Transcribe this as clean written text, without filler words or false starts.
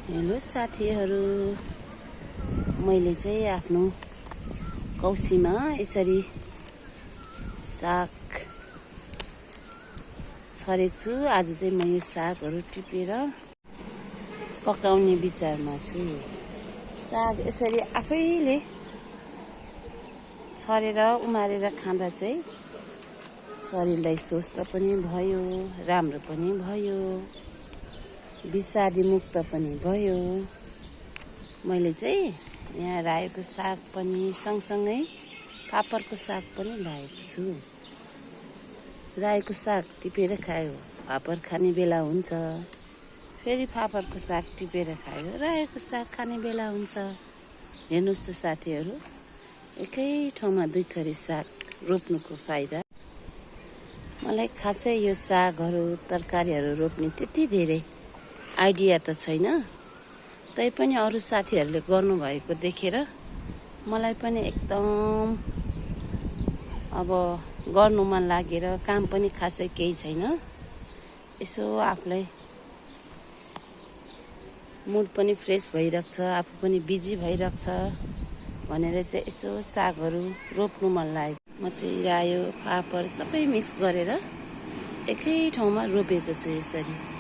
Hello साथीहरू, मैले चाहिँ आफ्नो कौसीमा यसरी साग छरेको छु। आज चाहिँ म यो सागहरू टिपेर पकाउने विचारमा छु। साग यसरी आफैले छरेर उमारेर खाँदा चाहिँ शरीरलाई स्वस्थ पनि भयो, राम्रो पनि भयो, विषादी मुक्त पनि भयो। मैले चाहिँ यहाँ रायोको साग पनि सँगसँगै फापरको साग पनि लाएको छु। रायोको साग टिपेर खायो फापर खाने बेला हुन्छ, फेरि फापरको साग टिपेर खायो रायोको साग खाने बेला हुन्छ। हेर्नुहोस् त साथीहरू, एकै ठाउँमा दुई थरी साग रोप्नुको फाइदा। मलाई खासै यो सागहरू तरकारीहरू रोप्ने त्यति धेरै आइडिया त छैन, तैपनि अरू साथीहरूले गर्नुभएको देखेर मलाई पनि एकदम अब गर्नु मन लागेर, काम पनि खासै केही छैन, यसो आफूलाई मुड पनि फ्रेस भइरहेको छ, आफू पनि बिजी भइरहेको छ भनेर चाहिँ यसो सागहरू रोप्नु मन लाग्यो। म चाहिँ रायो फापर सबै मिक्स गरेर एकै ठाउँमा रोपेको छु यसरी।